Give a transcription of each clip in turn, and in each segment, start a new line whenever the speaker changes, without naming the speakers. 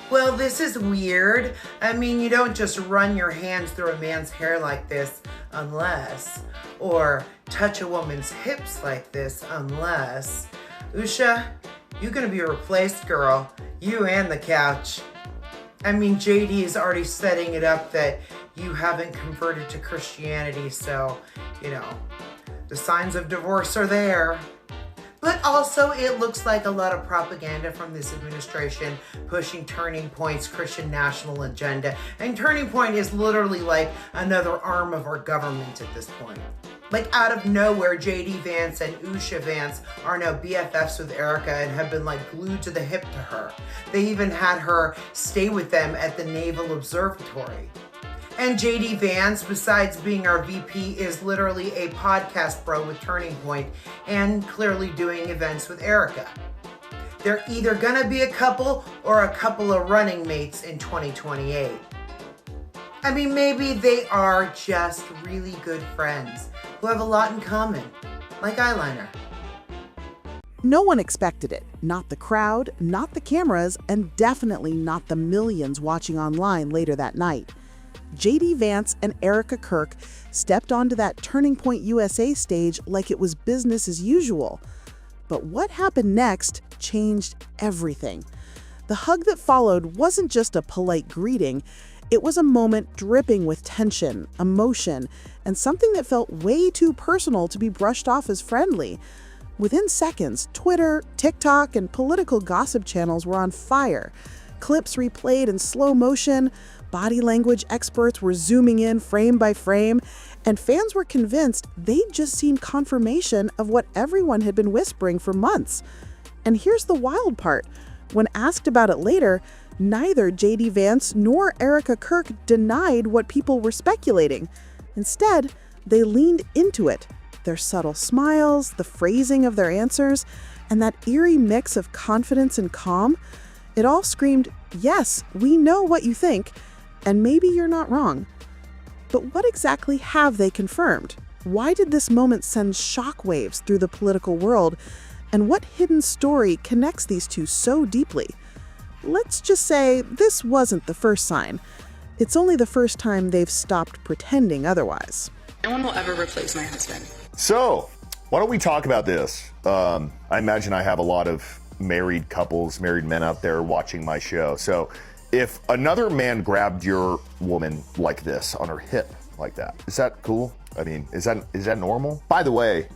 Well, this is weird. I mean, you don't just run your hands through a man's hair like this unless, or touch a woman's hips like this unless. Usha, you're gonna be replaced, girl. You and the couch. I mean, JD is already setting it up that you haven't converted to Christianity, so, the signs of divorce are there. But also, it looks like a lot of propaganda from this administration pushing Turning Point's Christian national agenda. And Turning Point is literally like another arm of our government at this point. Like out of nowhere, JD Vance and Usha Vance are now BFFs with Erika and have been like glued to the hip to her. They even had her stay with them at the Naval Observatory. And JD Vance, besides being our VP, is literally a podcast bro with Turning Point and clearly doing events with Erika. They're either gonna be a couple or a couple of running mates in 2028. I mean, maybe they are just really good friends who have a lot in common, like eyeliner.
No one expected it. Not the crowd, not the cameras, and definitely not the millions watching online later that night. JD Vance and Erika Kirk stepped onto that Turning Point USA stage like it was business as usual. But what happened next changed everything. The hug that followed wasn't just a polite greeting, it was a moment dripping with tension, emotion, and something that felt way too personal to be brushed off as friendly. Within seconds, Twitter, TikTok, and political gossip channels were on fire. Clips replayed in slow motion, body language experts were zooming in frame by frame, and fans were convinced they'd just seen confirmation of what everyone had been whispering for months. And here's the wild part. When asked about it later, neither JD Vance nor Erika Kirk denied what people were speculating. Instead, they leaned into it. Their subtle smiles, the phrasing of their answers, and that eerie mix of confidence and calm, it all screamed, yes, we know what you think, and maybe you're not wrong. But what exactly have they confirmed? Why did this moment send shockwaves through the political world? And what hidden story connects these two so deeply? Let's just say this wasn't the first sign. It's only the first time they've stopped pretending otherwise.
No one will ever replace my husband.
So, why don't we talk about this? I imagine I have a lot of married couples, married men out there watching my show. So, if another man grabbed your woman like this on her hip like that, is that cool? I mean, is that normal? By the way,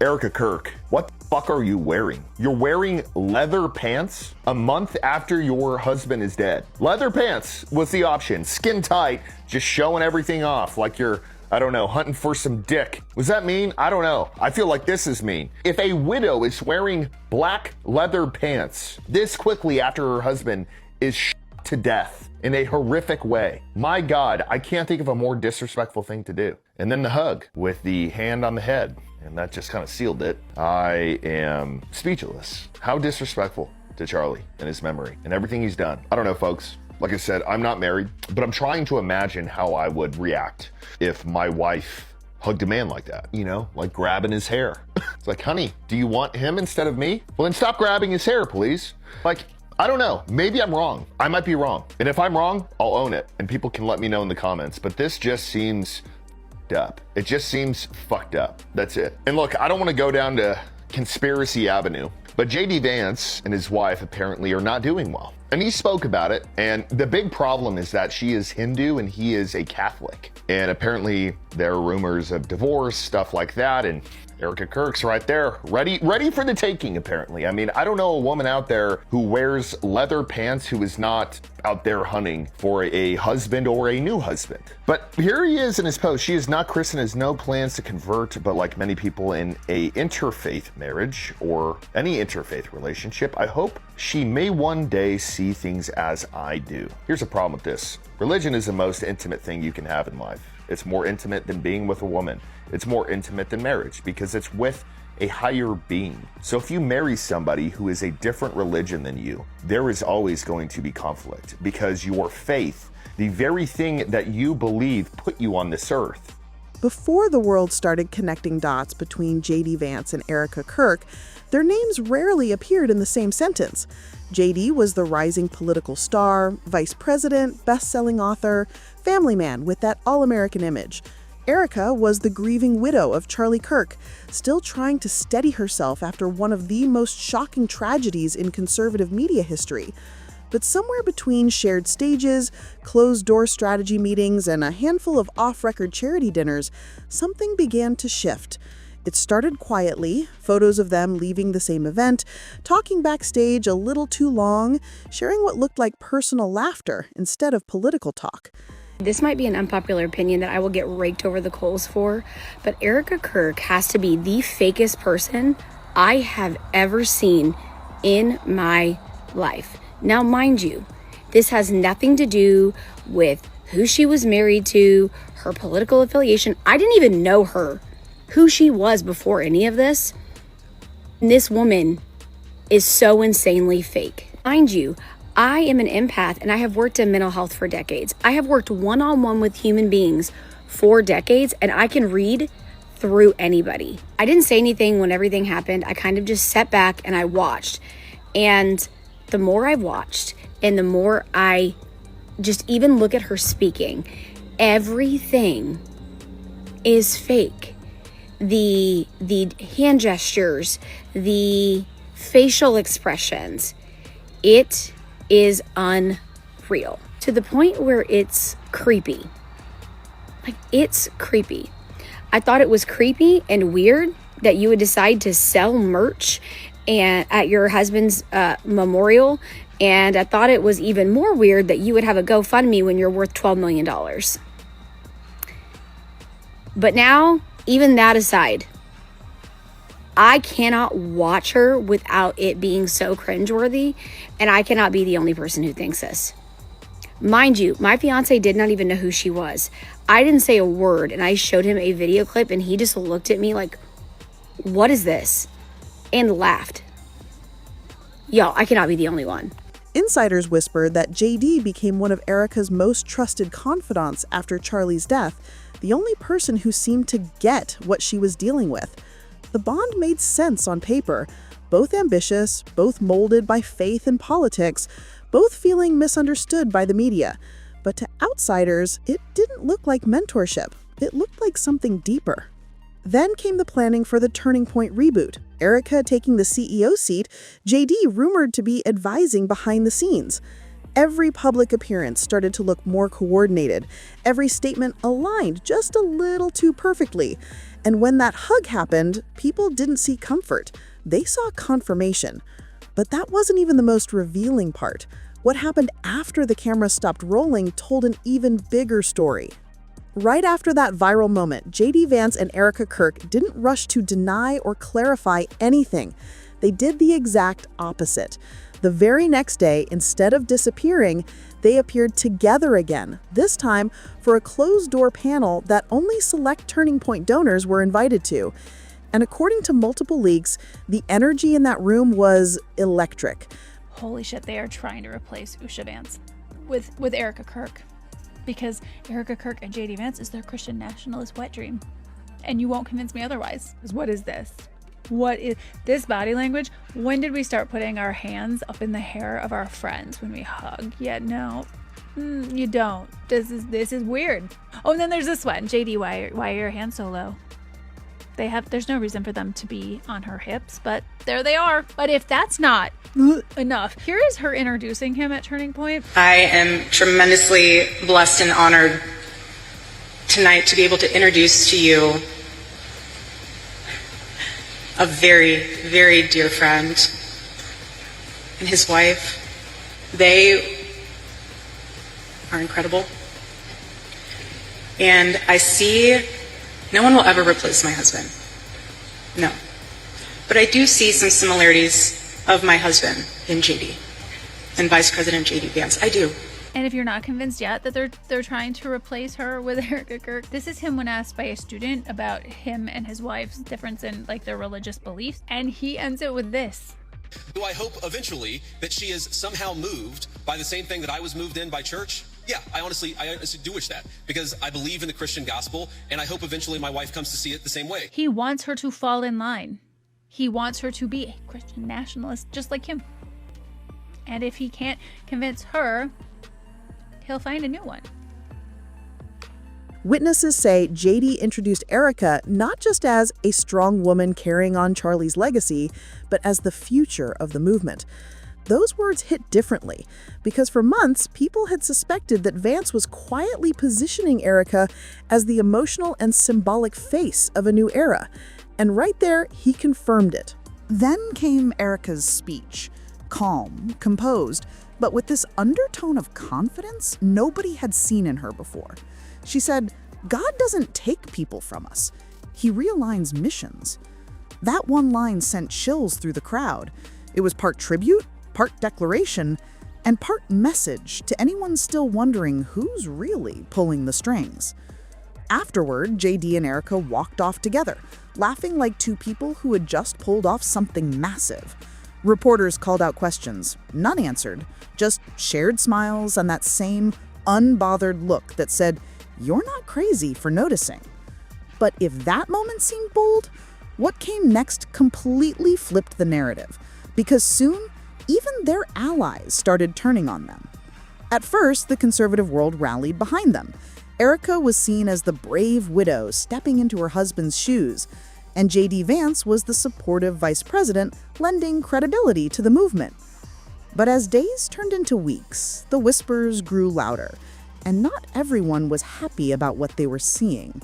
Erika Kirk, what the fuck are you wearing? You're wearing leather pants a month after your husband is dead. Leather pants was the option. Skin tight, just showing everything off like you're, I don't know, hunting for some dick. Was that mean? I don't know. I feel like this is mean. If a widow is wearing black leather pants this quickly after her husband is shot to death in a horrific way, my God, I can't think of a more disrespectful thing to do. And then the hug with the hand on the head, and that just kind of sealed it. I am speechless. How disrespectful to Charlie and his memory and everything he's done. I don't know, folks. Like I said, I'm not married, but I'm trying to imagine how I would react if my wife hugged a man like that, like grabbing his hair. It's like, honey, do you want him instead of me? Well, then stop grabbing his hair, please. Like, I don't know. Maybe I'm wrong. I might be wrong. And if I'm wrong, I'll own it. And people can let me know in the comments. But this just seems up. It just seems fucked up. That's it. And look, I don't want to go down to conspiracy avenue, but JD Vance and his wife apparently are not doing well. And he spoke about it. And the big problem is that she is Hindu and he is a Catholic. And apparently there are rumors of divorce, stuff like that. And Erika Kirk's right there, ready for the taking, apparently. I mean, I don't know a woman out there who wears leather pants who is not out there hunting for a husband or a new husband. But here he is in his post. She is not Christian, has no plans to convert, but like many people in a interfaith marriage or any interfaith relationship, I hope she may one day see things as I do. Here's a problem with this. Religion is the most intimate thing you can have in life. It's more intimate than being with a woman. It's more intimate than marriage because it's with a higher being. So if you marry somebody who is a different religion than you, there is always going to be conflict because your faith, the very thing that you believe put you on this earth,
Before the world started connecting dots between J.D. Vance and Erika Kirk, their names rarely appeared in the same sentence. J.D. was the rising political star, vice president, best-selling author, family man with that all-American image. Erika was the grieving widow of Charlie Kirk, still trying to steady herself after one of the most shocking tragedies in conservative media history. But somewhere between shared stages, closed-door strategy meetings, and a handful of off-record charity dinners, something began to shift. It started quietly, photos of them leaving the same event, talking backstage a little too long, sharing what looked like personal laughter instead of political talk.
This might be an unpopular opinion that I will get raked over the coals for, but Erika Kirk has to be the fakest person I have ever seen in my life. Now, mind you, this has nothing to do with who she was married to, her political affiliation. I didn't even know her, who she was before any of this. And this woman is so insanely fake. Mind you, I am an empath and I have worked in mental health for decades. I have worked one-on-one with human beings for decades, and I can read through anybody. I didn't say anything when everything happened. I kind of just sat back and I watched. And the more I watched and the more I just even look at her speaking, everything is fake. The hand gestures, the facial expressions, it is unreal to the point where it's creepy. Like, it's creepy. I thought it was creepy and weird that you would decide to sell merch and at your husband's memorial, and I thought it was even more weird that you would have a GoFundMe when you're worth $12 million. But now, even that aside, I cannot watch her without it being so cringeworthy, and I cannot be the only person who thinks this. Mind you, my fiance did not even know who she was. I didn't say a word, and I showed him a video clip, and he just looked at me like, what is this? And laughed. Y'all, I cannot be the only one.
Insiders whispered that J.D. became one of Erika's most trusted confidants after Charlie's death, the only person who seemed to get what she was dealing with. The bond made sense on paper, both ambitious, both molded by faith and politics, both feeling misunderstood by the media. But to outsiders, it didn't look like mentorship. It looked like something deeper. Then came the planning for the Turning Point reboot. Erika taking the CEO seat, JD rumored to be advising behind the scenes. Every public appearance started to look more coordinated, every statement aligned just a little too perfectly. And when that hug happened, people didn't see comfort. They saw confirmation. But that wasn't even the most revealing part. What happened after the camera stopped rolling told an even bigger story. Right after that viral moment, J.D. Vance and Erika Kirk didn't rush to deny or clarify anything. They did the exact opposite. The very next day, instead of disappearing, they appeared together again, this time for a closed-door panel that only select Turning Point donors were invited to. And according to multiple leaks, the energy in that room was electric.
Holy shit, they are trying to replace Usha Vance with Erika Kirk. Because Erika Kirk and J.D. Vance is their Christian nationalist wet dream. And you won't convince me otherwise. What is this? What is this body language? When did we start putting our hands up in the hair of our friends when we hug? Yeah, no, you don't. This is weird. Oh, and then there's this one. JD, why are your hands so low? There's no reason for them to be on her hips, but there they are. But if that's not enough, here is her introducing him at Turning Point.
I am tremendously blessed and honored tonight to be able to introduce to you a very, very dear friend and his wife. They are incredible. And I see no one will ever replace my husband. No. But I do see some similarities of my husband in JD and Vice President JD Vance. I do.
And if you're not convinced yet that they're trying to replace her with Erika Kirk, this is him when asked by a student about him and his wife's difference in like their religious beliefs, and he ends it with this.
Do I hope eventually that she is somehow moved by the same thing that I was moved in by church? Yeah, I honestly do wish that, because I believe in the Christian gospel, and I hope eventually my wife comes to see it the same way.
He wants her to fall in line. He wants her to be a Christian nationalist just like him. And if he can't convince her, he'll find a new one.
Witnesses say JD introduced Erika not just as a strong woman carrying on Charlie's legacy, but as the future of the movement. Those words hit differently, because for months, people had suspected that Vance was quietly positioning Erika as the emotional and symbolic face of a new era. And right there, he confirmed it. Then came Erika's speech. Calm, composed, but with this undertone of confidence nobody had seen in her before. She said, "God doesn't take people from us. He realigns missions." That one line sent chills through the crowd. It was part tribute, part declaration, and part message to anyone still wondering who's really pulling the strings. Afterward, JD and Erika walked off together, laughing like two people who had just pulled off something massive. Reporters called out questions, none answered, just shared smiles and that same unbothered look that said, "You're not crazy for noticing." But if that moment seemed bold, what came next completely flipped the narrative, because soon, even their allies started turning on them. At first, the conservative world rallied behind them. Erika was seen as the brave widow stepping into her husband's shoes, and JD Vance was the supportive vice president lending credibility to the movement. But as days turned into weeks, the whispers grew louder, and not everyone was happy about what they were seeing.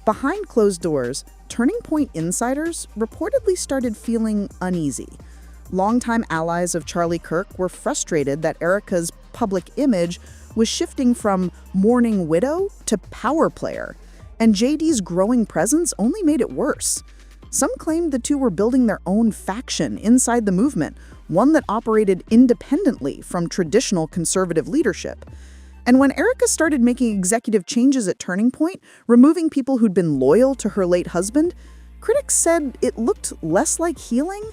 Behind closed doors, Turning Point insiders reportedly started feeling uneasy. Longtime allies of Charlie Kirk were frustrated that Erika's public image was shifting from mourning widow to power player, and JD's growing presence only made it worse. Some claimed the two were building their own faction inside the movement, one that operated independently from traditional conservative leadership. And when Erika started making executive changes at Turning Point, removing people who'd been loyal to her late husband, critics said it looked less like healing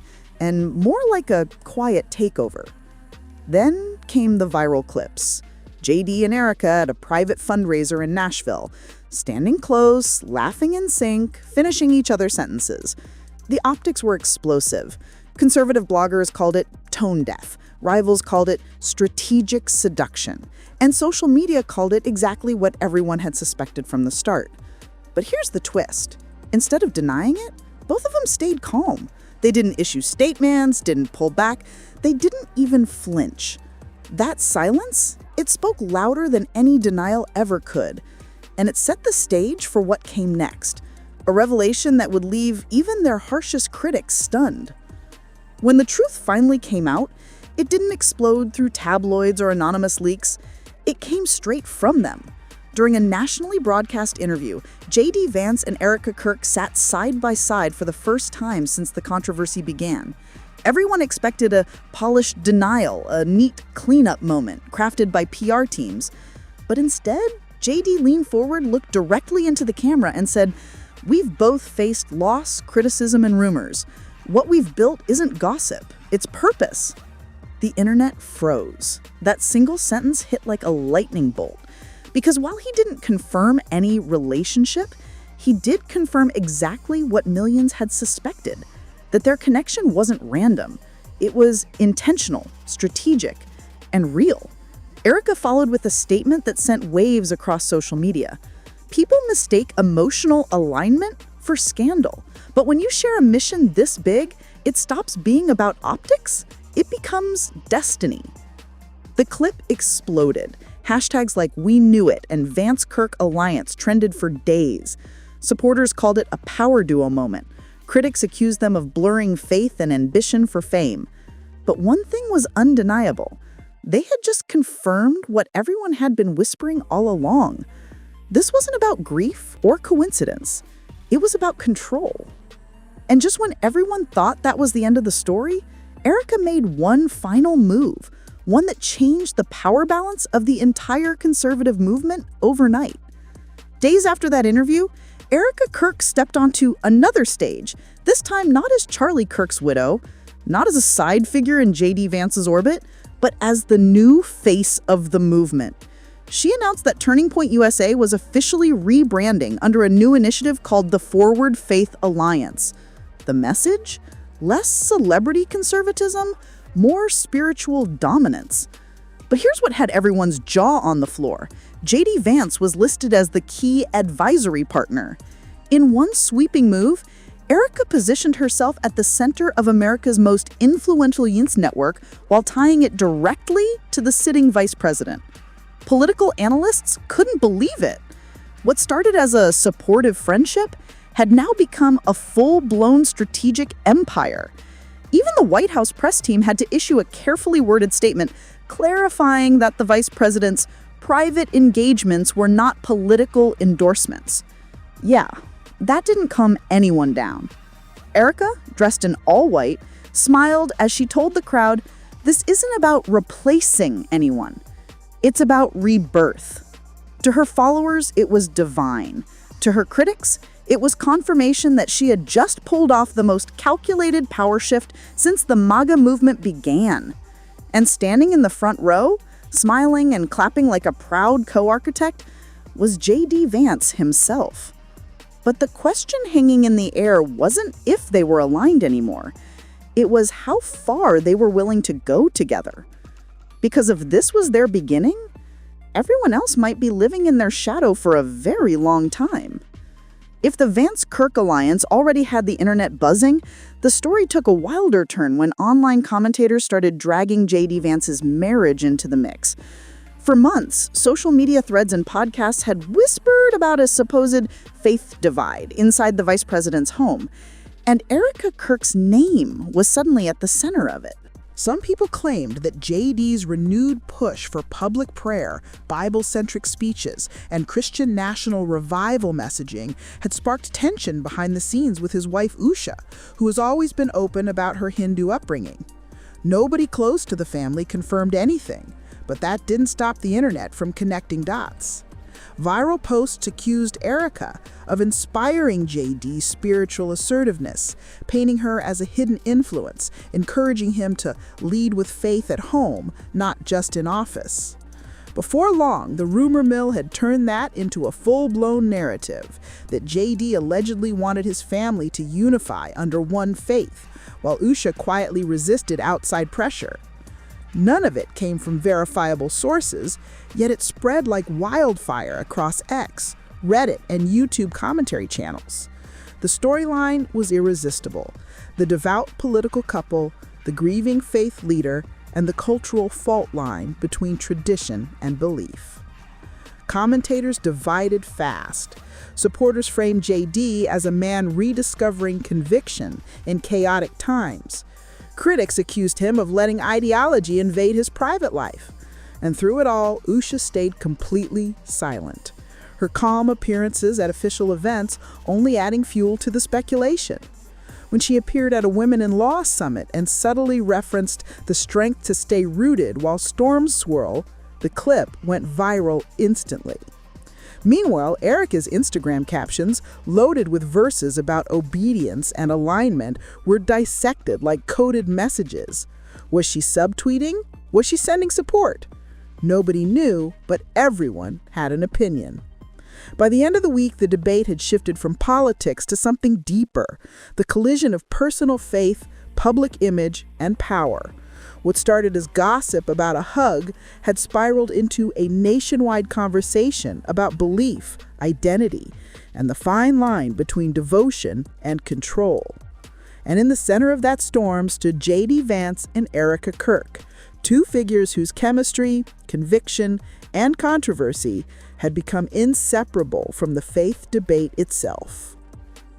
and more like a quiet takeover. Then came the viral clips. JD and Erika at a private fundraiser in Nashville, standing close, laughing in sync, finishing each other's sentences. The optics were explosive. Conservative bloggers called it tone deaf. Rivals called it strategic seduction. And social media called it exactly what everyone had suspected from the start. But here's the twist. Instead of denying it, both of them stayed calm. They didn't issue statements, didn't pull back. They didn't even flinch. That silence, it spoke louder than any denial ever could. And it set the stage for what came next, a revelation that would leave even their harshest critics stunned. When the truth finally came out, it didn't explode through tabloids or anonymous leaks. It came straight from them. During a nationally broadcast interview, JD Vance and Erika Kirk sat side by side for the first time since the controversy began. Everyone expected a polished denial, a neat cleanup moment crafted by PR teams. But instead, JD leaned forward, looked directly into the camera, and said, "We've both faced loss, criticism, and rumors. What we've built isn't gossip, it's purpose." The internet froze. That single sentence hit like a lightning bolt. Because while he didn't confirm any relationship, he did confirm exactly what millions had suspected, that their connection wasn't random. It was intentional, strategic, and real. Erika followed with a statement that sent waves across social media. People mistake emotional alignment for scandal. But when you share a mission this big, it stops being about optics. It becomes destiny. The clip exploded. Hashtags like "We Knew It" and "Vance Kirk Alliance" trended for days. Supporters called it a power duo moment. Critics accused them of blurring faith and ambition for fame. But one thing was undeniable. They had just confirmed what everyone had been whispering all along. This wasn't about grief or coincidence. It was about control. And just when everyone thought that was the end of the story, Erika made one final move, one that changed the power balance of the entire conservative movement overnight. Days after that interview, Erika Kirk stepped onto another stage, this time not as Charlie Kirk's widow, not as a side figure in JD Vance's orbit, but as the new face of the movement. She announced that Turning Point USA was officially rebranding under a new initiative called the Forward Faith Alliance. The message? Less celebrity conservatism, more spiritual dominance. But here's what had everyone's jaw on the floor. JD Vance was listed as the key advisory partner. In one sweeping move, Erika positioned herself at the center of America's most influential youth network while tying it directly to the sitting vice president. Political analysts couldn't believe it. What started as a supportive friendship had now become a full-blown strategic empire. Even the White House press team had to issue a carefully worded statement clarifying that the vice president's private engagements were not political endorsements. Yeah, that didn't calm anyone down. Erika, dressed in all white, smiled as she told the crowd, this isn't about replacing anyone. It's about rebirth. To her followers, it was divine. To her critics, it was confirmation that she had just pulled off the most calculated power shift since the MAGA movement began. And standing in the front row, smiling and clapping like a proud co-architect, was J.D. Vance himself. But the question hanging in the air wasn't if they were aligned anymore. It was how far they were willing to go together. Because if this was their beginning, everyone else might be living in their shadow for a very long time. If the Vance-Kirk alliance already had the internet buzzing, the story took a wilder turn when online commentators started dragging J.D. Vance's marriage into the mix. For months, social media threads and podcasts had whispered about a supposed faith divide inside the vice president's home, and Erika Kirk's name was suddenly at the center of it.
Some people claimed that JD's renewed push for public prayer, Bible-centric speeches, and Christian national revival messaging had sparked tension behind the scenes with his wife Usha, who has always been open about her Hindu upbringing. Nobody close to the family confirmed anything, but that didn't stop the internet from connecting dots. Viral posts accused Erika of inspiring JD's spiritual assertiveness, painting her as a hidden influence, encouraging him to lead with faith at home, not just in office. Before long, the rumor mill had turned that into a full-blown narrative that JD allegedly wanted his family to unify under one faith, while Usha quietly resisted outside pressure. None of it came from verifiable sources, yet it spread like wildfire across X, Reddit, and YouTube commentary channels. The storyline was irresistible. The devout political couple, the grieving faith leader, and the cultural fault line between tradition and belief. Commentators divided fast. Supporters framed JD as a man rediscovering conviction in chaotic times. Critics accused him of letting ideology invade his private life. And through it all, Usha stayed completely silent. Her calm appearances at official events only adding fuel to the speculation. When she appeared at a Women-in-Law summit and subtly referenced the strength to stay rooted while storms swirl, the clip went viral instantly. Meanwhile, Erika's Instagram captions, loaded with verses about obedience and alignment, were dissected like coded messages. Was she subtweeting? Was she sending support? Nobody knew, but everyone had an opinion. By the end of the week, the debate had shifted from politics to something deeper, the collision of personal faith, public image, and power. What started as gossip about a hug had spiraled into a nationwide conversation about belief, identity, and the fine line between devotion and control. And in the center of that storm stood J.D. Vance and Erika Kirk, two figures whose chemistry, conviction, and controversy had become inseparable from the faith debate itself.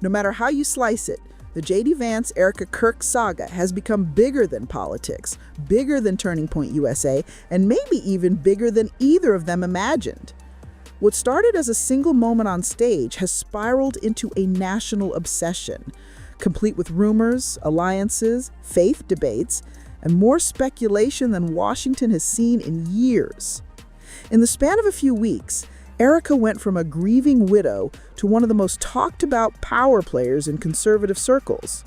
No matter how you slice it, the J.D. Vance-Erika Kirk saga has become bigger than politics, bigger than Turning Point USA, and maybe even bigger than either of them imagined. What started as a single moment on stage has spiraled into a national obsession, complete with rumors, alliances, faith debates, and more speculation than Washington has seen in years. In the span of a few weeks, Erika went from a grieving widow to one of the most talked about power players in conservative circles.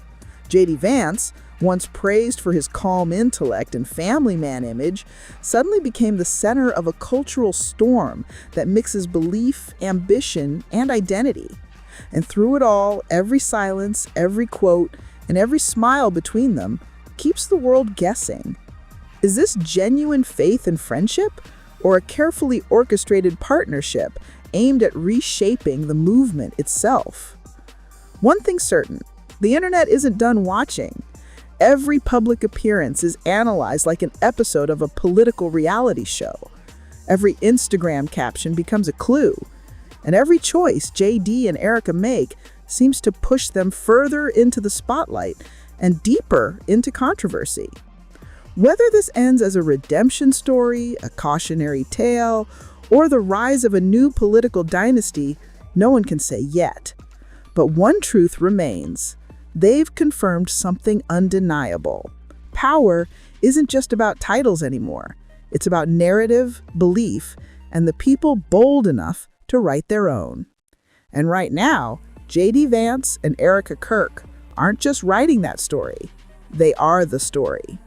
J.D. Vance,
once praised for his calm intellect and family man image, suddenly became the center of a cultural storm that mixes belief, ambition, and identity. And through it all, every silence, every quote, and every smile between them keeps the world guessing. Is this genuine faith and friendship, or a carefully orchestrated partnership aimed at reshaping the movement itself? One thing's certain, the internet isn't done watching. Every public appearance is analyzed like an episode of a political reality show. Every Instagram caption becomes a clue, and every choice JD and Erika make seems to push them further into the spotlight and deeper into controversy. Whether this ends as a redemption story, a cautionary tale, or the rise of a new political dynasty, no one can say yet. But one truth remains. They've confirmed something undeniable. Power isn't just about titles anymore. It's about narrative, belief, and the people bold enough to write their own. And right now, JD Vance and Erika Kirk aren't just writing that story. They are the story.